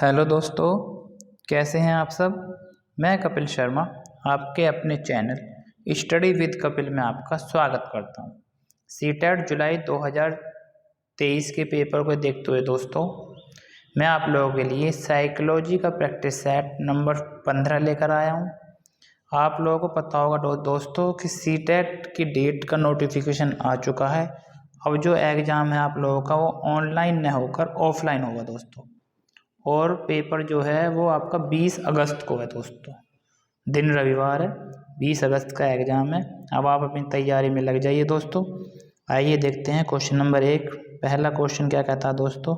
Hello दोस्तों, कैसे हैं आप सब। मैं कपिल शर्मा आपके अपने चैनल स्टडी विद कपिल में आपका स्वागत करता हूं। सीटेट जुलाई 2023 के पेपर को देखते हुए दोस्तों मैं आप लोगों के लिए साइकोलॉजी का प्रैक्टिस सेट नंबर 15 लेकर आया हूं। आप लोगों को पता होगा दोस्तों कि सीटेट की डेट का नोटिफिकेशन आ चुका है। अब जो एग्ज़ाम है आप लोगों का वो ऑनलाइन न होकर ऑफलाइन होगा दोस्तों, और पेपर जो है वो आपका 20 अगस्त को है दोस्तों। दिन रविवार है, 20 अगस्त का एग्ज़ाम है। अब आप अपनी तैयारी में लग जाइए दोस्तों। आइए देखते हैं क्वेश्चन नंबर 1। पहला क्वेश्चन क्या कहता है दोस्तों।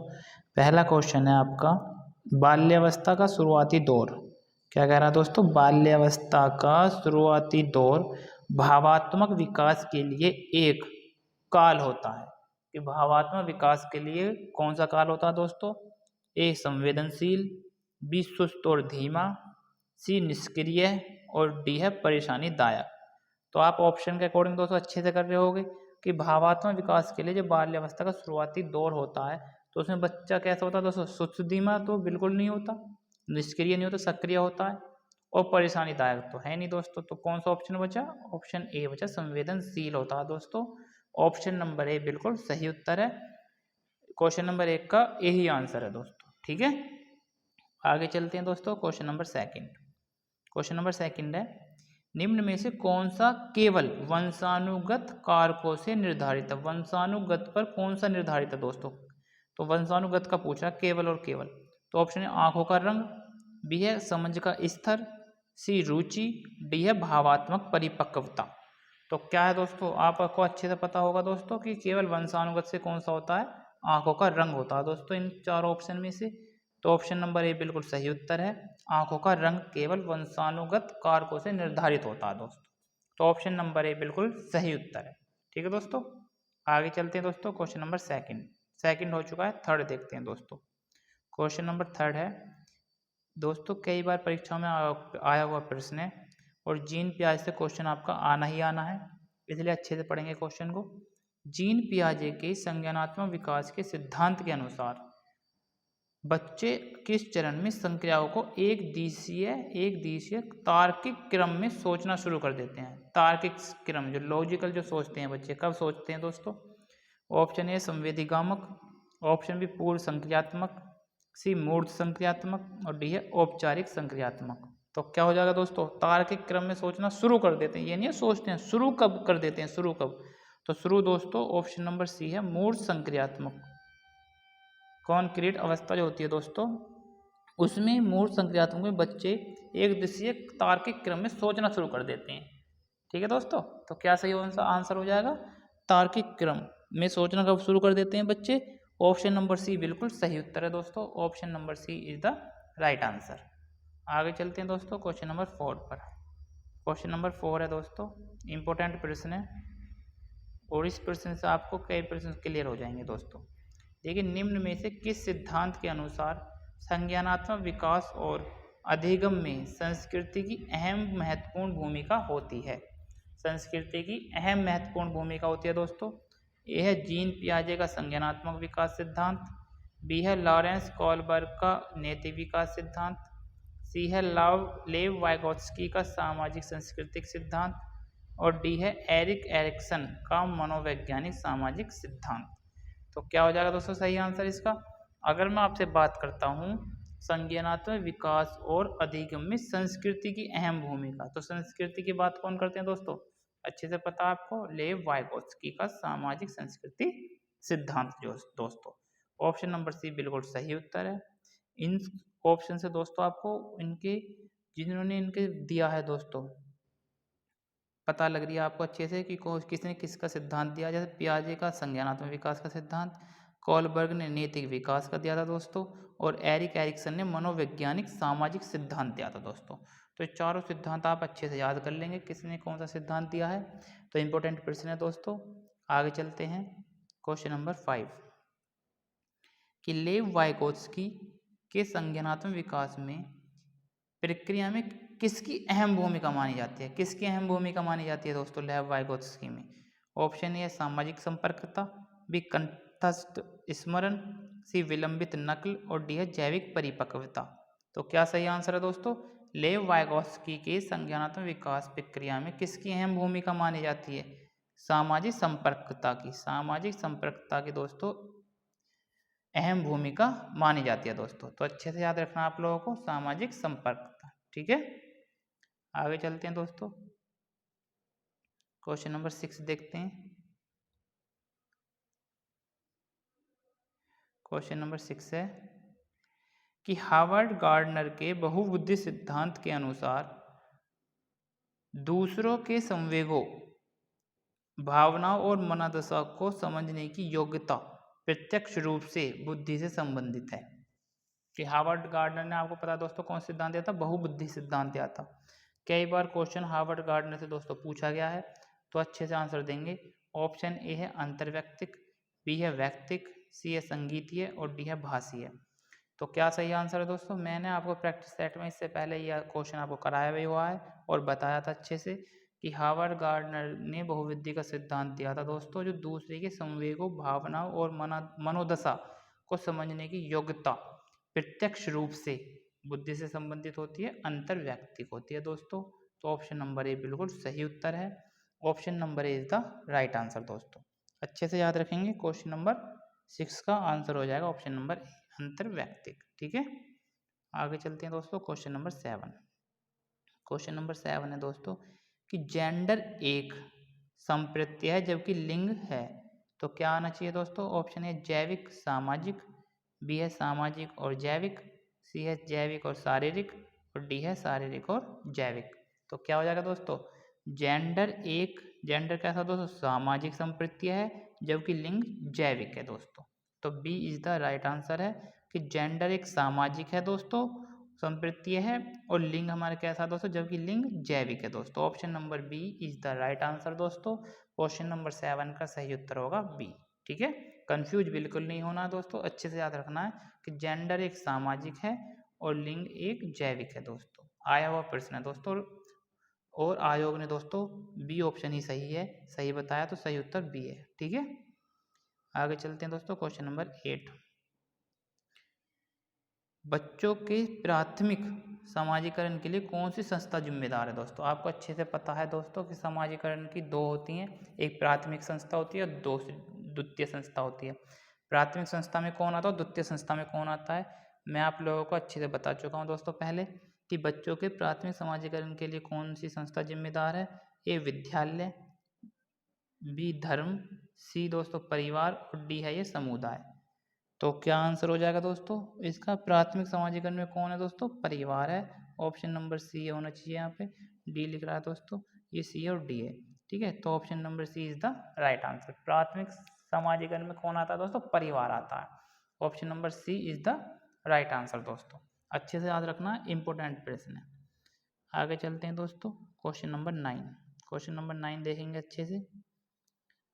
पहला क्वेश्चन है आपका बाल्यावस्था का शुरुआती दौर। क्या कह रहा है दोस्तों, बाल्यावस्था का शुरुआती दौर भावात्मक विकास के लिए एक काल होता है। कि भावात्मक विकास के लिए कौन सा काल होता है दोस्तों। ए संवेदनशील, बी सुस्त और धीमा, सी निष्क्रिय और डी है परेशानी दायक। तो आप ऑप्शन के अकॉर्डिंग दोस्तों अच्छे से कर रहे होगे कि भावात्मक विकास के लिए जो बाल्यावस्था का शुरुआती दौर होता है तो उसमें बच्चा कैसा होता है दोस्तों। सुस्त धीमा तो बिल्कुल नहीं होता, निष्क्रिय नहीं होता, सक्रिय होता है, और परेशानी दायक तो है नहीं दोस्तों। तो कौन सा ऑप्शन बचा, ऑप्शन ए बचा, संवेदनशील होता है दोस्तों। ऑप्शन नंबर ए बिल्कुल सही उत्तर है। क्वेश्चन नंबर 1 का यही आंसर है दोस्तों। ठीक है, आगे चलते हैं दोस्तों। Question number 2। क्वेश्चन नंबर 2 है, निम्न में से कौन सा केवल वंशानुगत कारकों से निर्धारित है। वंशानुगत पर कौन सा निर्धारित है दोस्तों। तो वंशानुगत का पूछा केवल और केवल। तो ऑप्शन है आंखों का रंग, बी है समझ का स्तर, सी रुचि, डी है भावात्मक परिपक्वता। तो क्या है दोस्तों, आपको अच्छे से पता होगा दोस्तों कि केवल वंशानुगत से कौन सा होता है, आंखों का रंग होता है दोस्तों इन चारों ऑप्शन में से। तो ऑप्शन नंबर ए बिल्कुल सही उत्तर है। आंखों का रंग केवल वंशानुगत कारकों से निर्धारित होता है दोस्तों। तो ऑप्शन नंबर ए बिल्कुल सही उत्तर है। ठीक है दोस्तों, आगे चलते हैं दोस्तों। क्वेश्चन नंबर 2 हो चुका है, 3 देखते हैं दोस्तों। क्वेश्चन नंबर 3 है दोस्तों, कई बार परीक्षाओं में आया हुआ प्रश्न है और जीन पियाजे से क्वेश्चन आपका आना ही आना है, इसलिए अच्छे से पढ़ेंगे क्वेश्चन को। जीन पियाजे के संज्ञानात्मक विकास के सिद्धांत के अनुसार बच्चे किस चरण में संक्रियाओं को एक दिशीय तार्किक क्रम में सोचना शुरू कर देते हैं। तार्किक क्रम जो लॉजिकल जो सोचते हैं बच्चे, कब सोचते हैं दोस्तों। ऑप्शन ए संवेदीगामक, ऑप्शन बी पूर्व संक्रियात्मक, सी मूर्त संक्रियात्मक और डी है औपचारिक संक्रियात्मक। तो क्या हो जाएगा दोस्तों, तार्किक क्रम में सोचना शुरू कर देते हैं, ये नहीं सोचते हैं, शुरू कब कर देते हैं, शुरू कब। तो शुरू दोस्तों ऑप्शन नंबर सी है मूर्त संक्रियात्मक। कॉन्क्रीट अवस्था जो होती है दोस्तों उसमें मूर्त संक्रियात्मक में बच्चे एक दिशीय तार्किक क्रम में सोचना शुरू कर देते हैं। ठीक है दोस्तों, तो क्या सही आंसर हो जाएगा, तार्किक क्रम में सोचना कब शुरू कर देते हैं बच्चे। ऑप्शन नंबर सी बिल्कुल सही उत्तर है दोस्तों। Option number C is the right answer. आगे चलते हैं दोस्तों क्वेश्चन नंबर 4 पर। क्वेश्चन नंबर 4 है दोस्तों, इंपॉर्टेंट प्रश्न है और इस प्रश्न से आपको कई प्रश्न क्लियर हो जाएंगे दोस्तों। देखिए, निम्न में से किस सिद्धांत के अनुसार संज्ञानात्मक विकास और अधिगम में संस्कृति की अहम महत्वपूर्ण भूमिका होती है। संस्कृति की अहम महत्वपूर्ण भूमिका होती है दोस्तों। ए है जीन पियाजे का संज्ञानात्मक विकास सिद्धांत, बी है लॉरेंस कोलबर्ग का नैतिक विकास सिद्धांत, सी है लेव वाइगोत्स्की का सामाजिक सांस्कृतिक सिद्धांत और डी है एरिक एरिक्सन का मनोवैज्ञानिक सामाजिक सिद्धांत। तो क्या हो जाएगा दोस्तों सही आंसर इसका। अगर मैं आपसे बात करता हूँ संज्ञानात्मक विकास और अधिगम में संस्कृति की अहम भूमिका, तो संस्कृति की बात कौन करते हैं दोस्तों, अच्छे से पता आपको, लेव वाइगोत्स्की का सामाजिक संस्कृति सिद्धांत जो दोस्तों। ऑप्शन नंबर सी बिल्कुल सही उत्तर है। इन ऑप्शन से दोस्तों आपको इनके जिन्होंने इनके दिया है दोस्तों पता लग रही है आपको अच्छे से कि किसने किसका सिद्धांत दिया। जैसे पियाजे का संज्ञानात्मक विकास का सिद्धांत, कोलबर्ग ने नैतिक विकास का दिया था दोस्तों, और एरिक एरिक्सन ने मनोवैज्ञानिक सामाजिक सिद्धांत दिया था दोस्तों। तो ये चारों सिद्धांत आप अच्छे से याद कर लेंगे किसने कौन सा सिद्धांत दिया है। तो इंपॉर्टेंट प्रश्न है दोस्तों। आगे चलते हैं क्वेश्चन नंबर 5 कि लेव वाइगोत्स्की के संज्ञानात्मक विकास में प्रक्रिया में किसकी अहम भूमिका मानी जाती है। किसकी अहम भूमिका मानी जाती है दोस्तों लेव वाइगोत्स्की में। ऑप्शन ए सामाजिक संपर्कता, बी कंठस्थ स्मरण, सी विलंबित नकल और डी है जैविक परिपक्वता। तो क्या सही आंसर है दोस्तों? लेव वाइगोत्स्की के संज्ञानात्मक विकास प्रक्रिया में किसकी अहम भूमिका मानी जाती है? सामाजिक संपर्कता की। सामाजिक संपर्कता की दोस्तों अहम भूमिका मानी जाती है दोस्तों। तो अच्छे से याद रखना आप लोगों को, सामाजिक संपर्कता। ठीक है, आगे चलते हैं दोस्तों। क्वेश्चन नंबर 6 देखते हैं। क्वेश्चन नंबर 6 है कि हार्वर्ड गार्डनर के बहुबुद्धि सिद्धांत के अनुसार दूसरों के संवेगों, भावनाओं और मनोदशा को समझने की योग्यता प्रत्यक्ष रूप से बुद्धि से संबंधित है। कि हार्वर्ड गार्डनर ने, आपको पता है दोस्तों कौन सिद्धांत दिया था? बहुबुद्धि सिद्धांत दिया था। कई बार क्वेश्चन हार्वर्ड गार्डनर से दोस्तों पूछा गया है, तो अच्छे से आंसर देंगे। ऑप्शन ए है अंतर्वैयक्तिक, बी है वैयक्तिक, सी है संगीतीय और डी है भाषीय। तो क्या सही आंसर है दोस्तों? मैंने आपको प्रैक्टिस सेट में इससे पहले यह क्वेश्चन आपको कराया भी हुआ है और बताया था अच्छे से कि हार्वर्ड गार्डनर ने बहुबुद्धि का सिद्धांत दिया था दोस्तों, जो दूसरे के संवेगों, भावनाओं और मनोदशा को समझने की योग्यता प्रत्यक्ष रूप से बुद्धि से संबंधित होती है, अंतर्वैयक्तिक होती है दोस्तों। तो ऑप्शन नंबर ए बिल्कुल सही उत्तर है। Option number A is the right answer दोस्तों। अच्छे से याद रखेंगे, क्वेश्चन नंबर 6 का आंसर हो जाएगा ऑप्शन नंबर ए, अंतर्वैयक्तिक। ठीक है, आगे चलते हैं दोस्तों। Question number 7। क्वेश्चन नंबर 7 है दोस्तों कि जेंडर एक संप्रत्यय है जबकि लिंग है, तो क्या आना चाहिए दोस्तों? ऑप्शन ए जैविक सामाजिक, बी है सामाजिक और जैविक, सी है जैविक और शारीरिक और डी है शारीरिक और जैविक। तो क्या हो जाएगा दोस्तों? जेंडर एक, जेंडर कैसा दोस्तों? सामाजिक संप्रत्यय है जबकि लिंग जैविक है दोस्तों। तो B is the right answer है कि जेंडर एक सामाजिक है दोस्तों, संप्रत्यय है, और लिंग हमारे कैसा दोस्तों? जबकि लिंग जैविक है दोस्तों। Option number B is the right answer दोस्तों। क्वेश्चन नंबर 7 का सही उत्तर होगा बी। ठीक है, कंफ्यूज बिल्कुल नहीं होना दोस्तों, अच्छे से याद रखना है कि जेंडर एक सामाजिक है और लिंग एक जैविक है दोस्तों। आया हुआ प्रश्न है दोस्तों, और आयोग ने दोस्तों बी ऑप्शन ही सही है, सही बताया, तो सही उत्तर बी है। ठीक है, आगे चलते हैं दोस्तों। Question number 8। बच्चों के प्राथमिक समाजीकरण के लिए कौन सी संस्था जिम्मेदार है दोस्तों? आपको अच्छे से पता है दोस्तों कि समाजीकरण की दो होती हैं, एक प्राथमिक संस्था होती है और द्वितीय संस्था होती है। प्राथमिक संस्था में कौन आता है, द्वितीय संस्था में कौन आता है, मैं आप लोगों को अच्छे से बता चुका हूँ दोस्तों पहले कि बच्चों के प्राथमिक समाजीकरण के लिए कौन सी संस्था जिम्मेदार है। ए विद्यालय, बी धर्म, सी दोस्तों परिवार और डी है ये समुदाय। तो क्या आंसर हो जाएगा दोस्तों इसका? प्राथमिक समाजीकरण में कौन है दोस्तों? परिवार है। ऑप्शन नंबर सी होना चाहिए, यहाँ पे डी लिख रहा है दोस्तों, ये सी और डी है। ठीक है, तो option number C is the right answer. प्राथमिक समाजीकरण में कौन आता है दोस्तों? परिवार आता है। Option number C is the right answer दोस्तों। अच्छे से याद रखना, इंपॉर्टेंट प्रश्न है। आगे चलते हैं दोस्तों। Question number 9। क्वेश्चन नंबर 9 देखेंगे अच्छे से।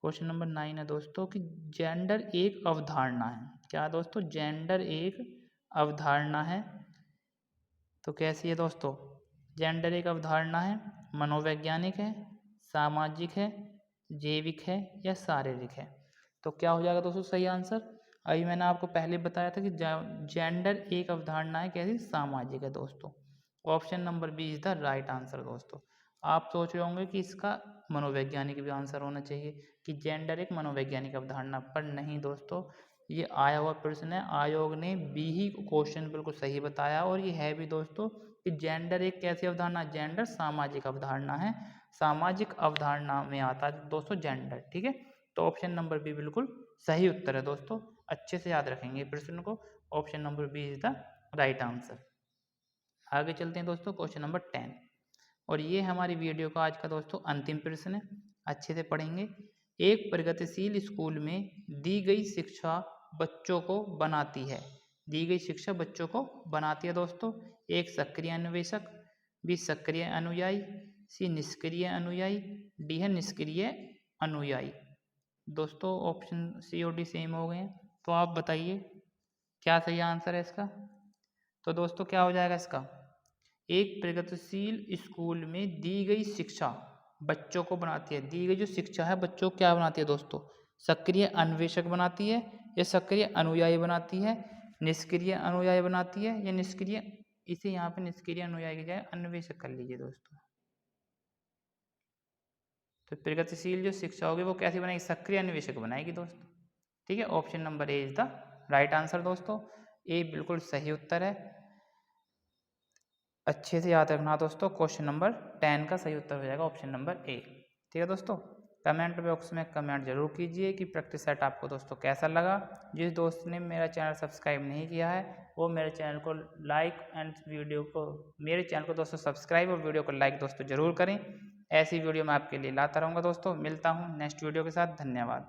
क्वेश्चन नंबर 9 है दोस्तों कि जेंडर एक अवधारणा है। क्या दोस्तों? जेंडर एक अवधारणा है। तो कैसी है दोस्तों? जेंडर एक अवधारणा है, मनोवैज्ञानिक है, सामाजिक है, जैविक है या शारीरिक है। तो क्या हो जाएगा दोस्तों सही आंसर? अभी मैंने आपको पहले बताया था कि जेंडर एक अवधारणा है, कैसी? सामाजिक है दोस्तों। Option number B is the right answer दोस्तों। आप सोच रहे होंगे कि इसका मनोवैज्ञानिक भी आंसर होना चाहिए कि जेंडर एक मनोवैज्ञानिक अवधारणा, पर नहीं दोस्तों, ये आया हुआ प्रश्न है, आयोग ने बी ही क्वेश्चन बिल्कुल सही बताया, और ये है भी दोस्तों कि जेंडर एक कैसी अवधारणा? जेंडर सामाजिक अवधारणा है, सामाजिक अवधारणा में आता है दोस्तों जेंडर। ठीक है, तो ऑप्शन नंबर बी बिल्कुल सही उत्तर है दोस्तों। अच्छे से याद रखेंगे प्रश्न को, option number B is the right answer. आगे चलते हैं दोस्तों। क्वेश्चन नंबर 10, और ये हमारी वीडियो का आज का दोस्तों अंतिम प्रश्न है, अच्छे से पढ़ेंगे। एक प्रगतिशील स्कूल में दी गई शिक्षा बच्चों को बनाती है। दी गई शिक्षा बच्चों को बनाती है दोस्तों। एक सक्रिय अन्वेषक, बी सक्रिय अनुयायी, सी निष्क्रिय अनुयायी, डी है निष्क्रिय अनुयायी। दोस्तों ऑप्शन सी और डी सेम हो गए हैं, तो आप बताइए क्या सही आंसर है इसका? तो दोस्तों क्या हो जाएगा इसका? एक प्रगतिशील स्कूल में दी गई शिक्षा बच्चों को बनाती है। दी गई जो शिक्षा है बच्चों को क्या बनाती है दोस्तों? सक्रिय अन्वेषक बनाती है ये सक्रिय अनुयायी बनाती है, निष्क्रिय अनुयायी बनाती है, या निष्क्रिय, इसे यहाँ पे निष्क्रिय अनुयायी की जगह अन्वेषक कर लीजिए दोस्तों। तो प्रगतिशील जो शिक्षा होगी वो कैसी बनाएगी, सक्रिय अन्वेषक बनाएगी दोस्तों। ठीक है, option number A is the right answer दोस्तों। ए बिल्कुल सही उत्तर है। अच्छे से याद रखना दोस्तों, क्वेश्चन नंबर 10 का सही उत्तर हो जाएगा ऑप्शन नंबर ए। ठीक है दोस्तों, कमेंट बॉक्स में कमेंट जरूर कीजिए कि प्रैक्टिस सेट आपको दोस्तों कैसा लगा। जिस दोस्त ने मेरा चैनल सब्सक्राइब नहीं किया है वो मेरे चैनल को लाइक एंड वीडियो को, मेरे चैनल को दोस्तों सब्सक्राइब और वीडियो को लाइक दोस्तों जरूर करें। ऐसी वीडियो मैं आपके लिए लाता रहूँगा दोस्तों। मिलता हूँ नेक्स्ट वीडियो के साथ। धन्यवाद।